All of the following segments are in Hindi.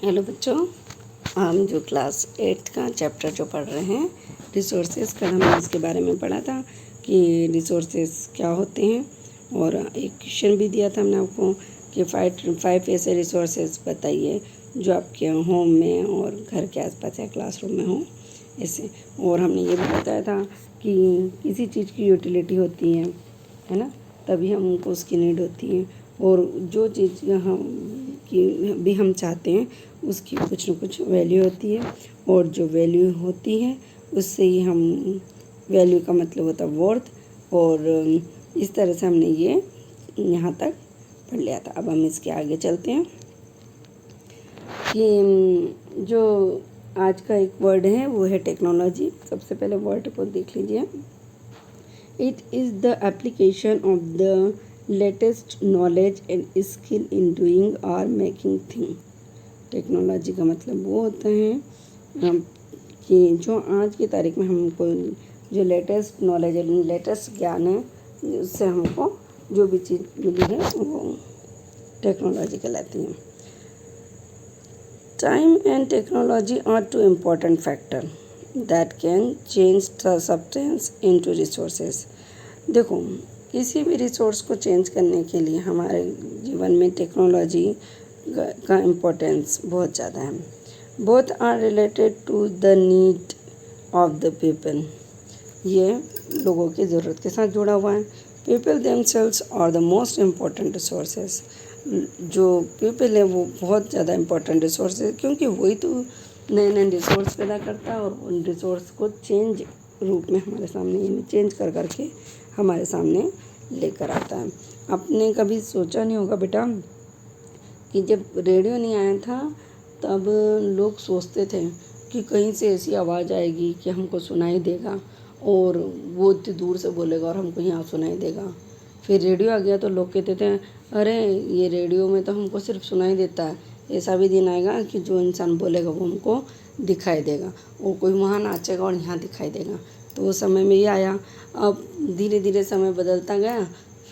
हेलो बच्चों, हम जो क्लास 8th का चैप्टर जो पढ़ रहे हैं रिसोर्सेज का, हमने इसके बारे में पढ़ा था कि रिसोर्सेज क्या होते हैं। और एक क्वेश्चन भी दिया था हमने आपको कि फाइव ऐसे रिसोर्सेज बताइए जो आपके होम में और घर के आसपास या क्लासरूम में हों ऐसे। और हमने ये भी बताया था कि किसी चीज़ की यूटिलिटी होती है ना, तभी हमको उसकी नीड होती है। और जो चीज़ भी हम चाहते हैं उसकी कुछ न कुछ वैल्यू होती है, और जो वैल्यू होती है उससे ही हम, वैल्यू का मतलब होता है वर्थ। और इस तरह से हमने ये यहाँ तक पढ़ लिया था। अब हम इसके आगे चलते हैं कि जो आज का एक वर्ड है वो है टेक्नोलॉजी। सबसे पहले वर्ड को देख लीजिए। It is the application of the latest knowledge and skill in doing और मेकिंग थिंग। टेक्नोलॉजी का मतलब वो होता है कि जो आज की तारीख में हमको जो लेटेस्ट नॉलेज है, लेटेस्ट ज्ञान है, उससे हमको जो भी चीज़ मिली है वो टेक्नोलॉजी कहलाती है। Time and technology are two important factor that can change the substance into resources. देखो, किसी भी रिसोर्स को चेंज करने के लिए हमारे जीवन में टेक्नोलॉजी का इम्पोर्टेंस बहुत ज़्यादा है। Both are related to the need of the people. ये लोगों की ज़रूरत के साथ जुड़ा हुआ है। People themselves are the most important resources. जो पीपल है वो बहुत ज़्यादा इम्पोर्टेंट रिसोर्स है, क्योंकि वही तो नए नए रिसोर्स पैदा करता है और उन रिसोर्स को चेंज रूप में हमारे सामने, यानी चेंज कर करके हमारे सामने लेकर आता है। आपने कभी सोचा नहीं होगा बेटा कि जब रेडियो नहीं आया था तब लोग सोचते थे कि कहीं से ऐसी आवाज़ आएगी कि हमको सुनाई देगा, और वो इतनी दूर से बोलेगा और हमको यहाँ सुनाई देगा। फिर रेडियो आ गया तो लोग कहते थे अरे ये रेडियो में तो हमको सिर्फ सुनाई देता है, ऐसा भी दिन आएगा कि जो इंसान बोलेगा वो हमको दिखाई देगा, वो कोई वहाँ नाचेगा और यहाँ दिखाई देगा। तो उस समय में ये आया। अब धीरे धीरे समय बदलता गया।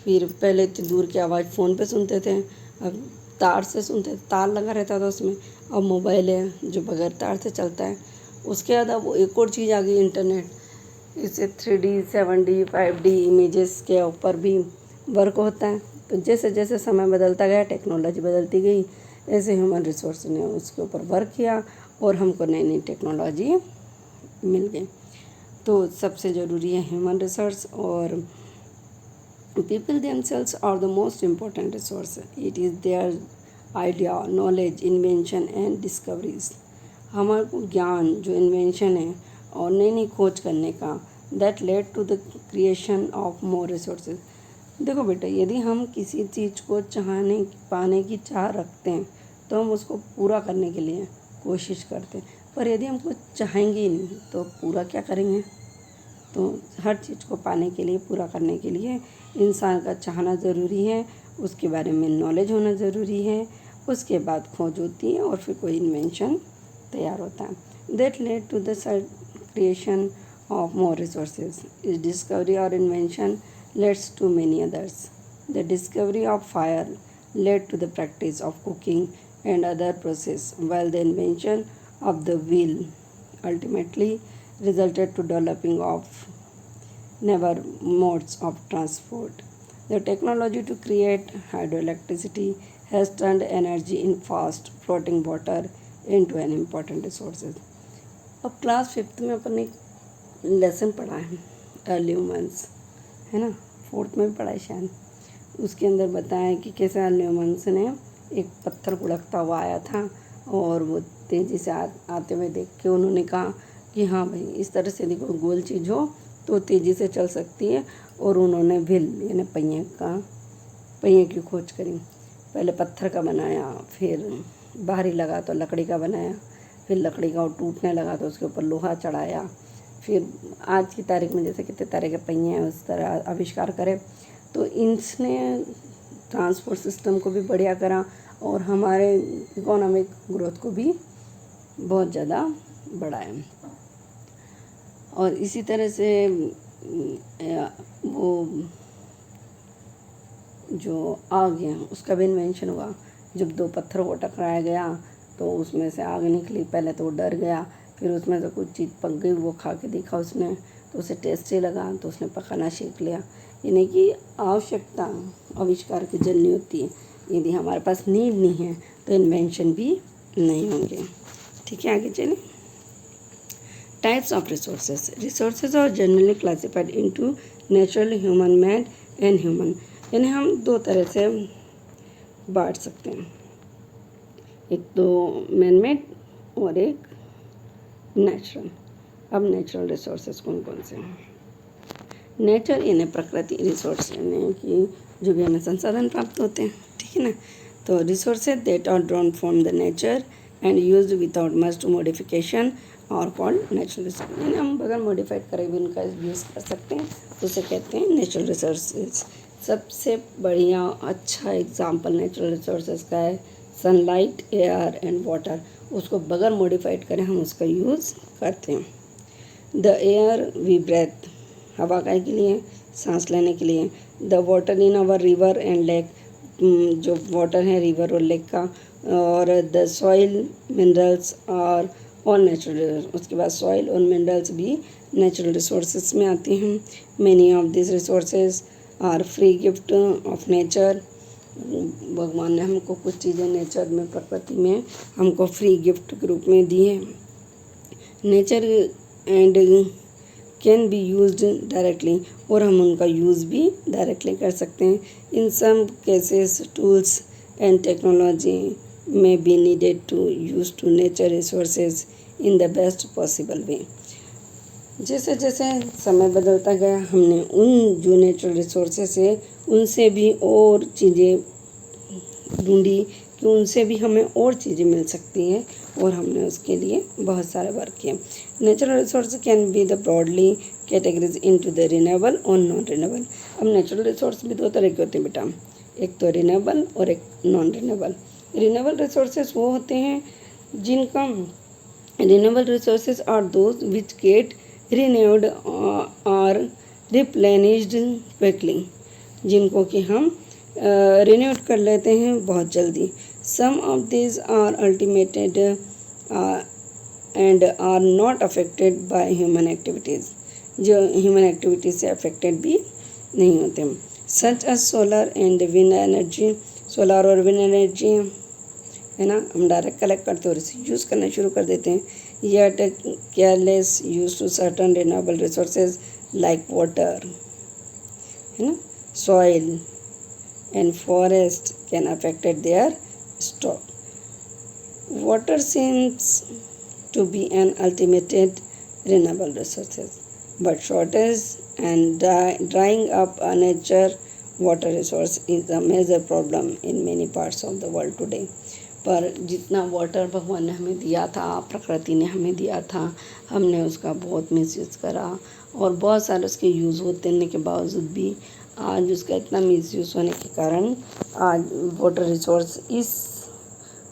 फिर पहले इतनी दूर की आवाज़ फ़ोन पे सुनते थे, अब तार से सुनते, तार लगा रहता था उसमें। अब मोबाइल है जो बगैर तार से चलता है। उसके बाद अब एक और चीज़ आ गई, इंटरनेट। इससे 3D 7D 5D इमेजेस के ऊपर भी वर्क होता है। तो जैसे जैसे समय बदलता गया, टेक्नोलॉजी बदलती गई, ऐसे ह्यूमन रिसोर्स ने उसके ऊपर वर्क किया और हमको नई नई टेक्नोलॉजी मिल गई। तो सबसे ज़रूरी है ह्यूमन रिसोर्स, और people themselves are the most important resource. It is their idea, knowledge, invention and discoveries. हमारे को ज्ञान, जो इन्वेंशन है और नई नई खोज करने का, that led to the creation of more resources. देखो बेटा, यदि हम किसी चीज़ को पाने की चाह रखते हैं तो हम उसको पूरा करने के लिए कोशिश करते हैं, पर यदि हम कुछ चाहेंगे ही नहीं तो पूरा क्या करेंगे। तो हर चीज़ को पाने के लिए, पूरा करने के लिए इंसान का चाहना ज़रूरी है, उसके बारे में नॉलेज होना ज़रूरी है, उसके बाद खोज होती है और फिर कोई इन्वेंशन तैयार होता है। That led to the creation of more resources. इस डिस्कवरी और invention leads to many others. The discovery of fire led to the practice of cooking and other process, while the invention of the wheel ultimately resulted to developing of newer modes of transport. The technology to create hydroelectricity has turned energy in fast floating water into an important resource. अब क्लास 5th में अपन एक लेसन पढ़ा है, अर्ली ह्यूमन्स, है ना, 4th में भी पढ़ा है शायद। उसके अंदर बताया कि कैसे अर्ली ह्यूमन्स ने एक पत्थर गुढ़कता हुआ आया था और वो तेज़ी से आते हुए देख के उन्होंने कहा कि हाँ भाई, इस तरह से देखो गोल चीज़ हो तो तेज़ी से चल सकती है। और उन्होंने व्हील यानी पहिए की खोज करी। पहले पत्थर का बनाया, फिर भारी लगा तो लकड़ी का बनाया, फिर लकड़ी का और टूटने लगा तो उसके ऊपर लोहा चढ़ाया। फिर आज की तारीख में जैसे कितने तरह के पहिए हैं उस तरह आविष्कार करे। तो इनने ट्रांसपोर्ट सिस्टम को भी बढ़िया करा और हमारे इकोनॉमिक ग्रोथ को भी बहुत ज़्यादा बढ़ाया। और इसी तरह से वो जो आग है उसका भी इन्वेंशन हुआ। जब दो पत्थरों को टकराया गया तो उसमें से आग निकली, पहले तो वो डर गया, फिर उसमें से कुछ चीज़ पक गई, वो खा के देखा उसने तो उसे टेस्टी लगा, तो उसने पकाना सीख लिया। यानी कि आवश्यकता आविष्कार की जन्य होती है, यदि हमारे पास नीड नहीं है तो इन्वेंशन भी नहीं होंगे। ठीक है, आगे चलें। Types of resources. Resources are generally classified into natural, human made and human. यानी हम दो तरह से बांट सकते हैं, एक तो मैन मेड और एक नेचुरल। अब नेचुरल रिसोर्सेज कौन कौन से हैं? नेचर यानी प्रकृति, रिसोर्स यानी कि जो भी हमें संसाधन प्राप्त होते हैं, ठीक है ना। तो resources that are drawn from the nature and used without much modification are called natural resource. यानी हम बगैर मॉडिफाइड करे भी उनका यूज़ कर सकते हैं, तो उसे कहते हैं नेचुरल रिसोर्सेज। सबसे बढ़िया अच्छा एग्जाम्पल नेचुरल रिसोर्सेज का है सनलाइट, एयर एंड वाटर। उसको बगैर मॉडिफाइड करें हम उसका यूज़ करते हैं। द एयर वी ब्रेथ, हवा का के लिए, सांस लेने के लिए। The water in our river and lake, जो वाटर है रिवर और लेक का। और द सॉइल मिनरल्स और ऑल नेचुरल। उसके बाद सॉइल और मिनरल्स भी नेचुरल रिसोर्सेज में आती हैं। Many of this resources are free gift of nature. भगवान ने हमको कुछ चीज़ें नेचर में, प्रकृति में हमको फ्री गिफ्ट के रूप में दी हैं। Nature and can be used directly, और हम उनका यूज़ भी डायरेक्टली कर सकते हैं। In some cases tools and technology में be needed to use to nature resources in the best possible way. जैसे जैसे समय बदलता गया, हमने उन जो नेचुरल रिसोर्सेज है उनसे भी और चीज़ें ढूंढी कि उनसे भी हमें और चीज़ें मिल सकती हैं, और हमने उसके लिए बहुत सारे वर्क किए। Natural resource can be the broadly categories into the renewable और नॉन रिन्यूएबल। अब नेचुरल रिसोर्स भी दो तरह के होते हैं बेटा, एक तो रिन्यूएबल और एक नॉन रिन्यूएबल। रिन्यूएबल रिसोर्सेज वो होते हैं जिनका, renewable resources are those which get renewed और रिप्लेनिश्ड क्विकली, जिनको कि हम रिन्यूड कर लेते हैं बहुत जल्दी। Some of this are unlimited and are not affected by human activities, जो ह्यूमन एक्टिविटीज से अफेक्टेड भी नहीं होते। Such as solar and wind energy, solar और विंड एनर्जी है ना, हम डायरेक्ट कलेक्ट करते हैं और इसे यूज़ करना शुरू कर देते हैं। Yet careless use to certain renewable resources like water, है ना, soil and forest can affected their stock. Water seems to be an ultimate renewable resources, but shortage and drying up a nature water resource is a major problem in many parts of the world today. पर जितना वाटर भगवान ने हमें दिया था, प्रकृति ने हमें दिया था, हमने उसका बहुत मिसयूज़ करा, और बहुत सारे उसके यूज़ होने के बावजूद भी आज उसका इतना मिसयूज़ होने के कारण आज वाटर रिसोर्स इस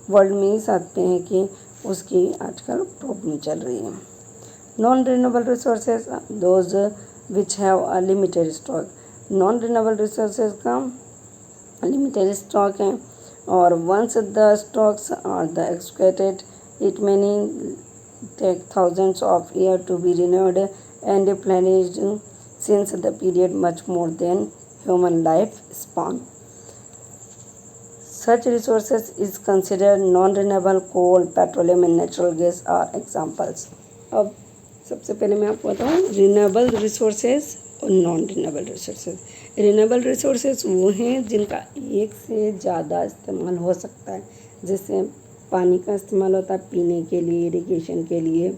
वर्ल्ड में ही सकते हैं कि उसकी आजकल प्रॉब्लम चल रही है। Non renewable resources those which have a limited stock. Non renewable resources का लिमिटेड स्टॉक है, और once the stocks are the exploited it many take thousands of year to be renewed and replenished since the period much more than human life span. Such resources is considered non-renewable. Coal, petroleum and natural gas are examples. अब सबसे पहले मैं आपको बताऊँ रिन्यूएबल रिसोर्सेज और non renewable resources. Renewable resources वो हैं जिनका एक से ज़्यादा इस्तेमाल हो सकता है, जैसे पानी का इस्तेमाल होता है पीने के लिए, इरिगेशन के लिए,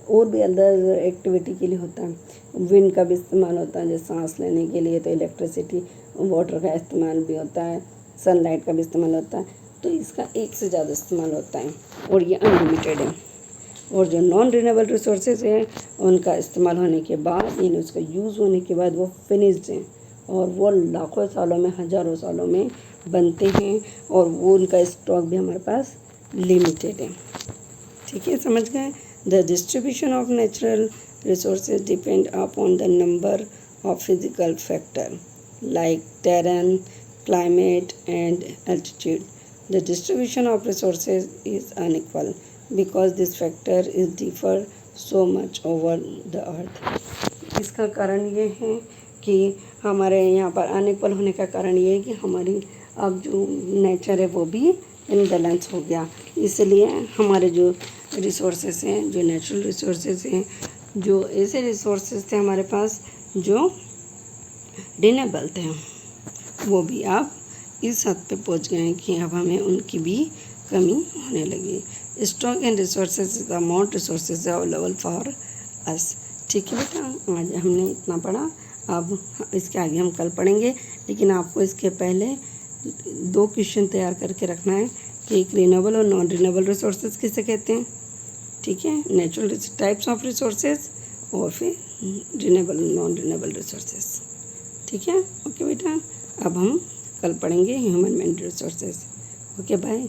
और भी अदर एक्टिविटी के लिए होता है। विंड का भी इस्तेमाल होता है, जैसे सांस लेने के लिए, तो इलेक्ट्रिसिटी, वाटर का इस्तेमाल भी होता है, सनलाइट का भी इस्तेमाल होता है। तो इसका एक से ज़्यादा इस्तेमाल होता है और ये अनलिमिटेड है। और जो नॉन रिन्यूएबल रिसोर्सेज हैं उनका इस्तेमाल होने के बाद, यानी उसका यूज़ होने के बाद वो फिनिश्ड हैं, और वो लाखों सालों में, हज़ारों सालों में बनते हैं, और वो उनका स्टॉक भी हमारे पास लिमिटेड है। ठीक है, समझ गए। The distribution of natural resources depend upon the number of physical factors like terrain, climate and altitude. The distribution of resources is unequal because this factor is differ so much over the earth. इसका कारण ये है कि हमारे यहाँ पर अनइक्वल होने का कारण ये है कि हमारी अब जो नेचर है वो भी इम्बैलेंस हो गया। इसलिए हमारे जो रिसोर्सेज हैं, जो नेचुरल रिसोर्सेज हैं, जो ऐसे रिसोर्सेज थे हमारे पास जो रिन्यूएबल थे, वो भी अब इस हद पे पहुंच गए हैं कि अब हमें उनकी भी कमी होने लगी। Stock and resources the amount resources available for us. ठीक है बेटा, आज हमने इतना पढ़ा, अब इसके आगे हम कल पढ़ेंगे। लेकिन आपको इसके पहले 2 क्वेश्चन तैयार करके रखना है कि एक रिन्यूएबल और नॉन रिन्यूएबल रिसोर्सेज किसे कहते हैं। ठीक है, नेचुरल टाइप्स ऑफ रिसोर्सेज और फिर रिन्यूएबल नॉन रिन्यूएबल रिसोर्सेज। ठीक है, ओके बेटा, अब हम कल पढ़ेंगे human men resources. Okay, bye.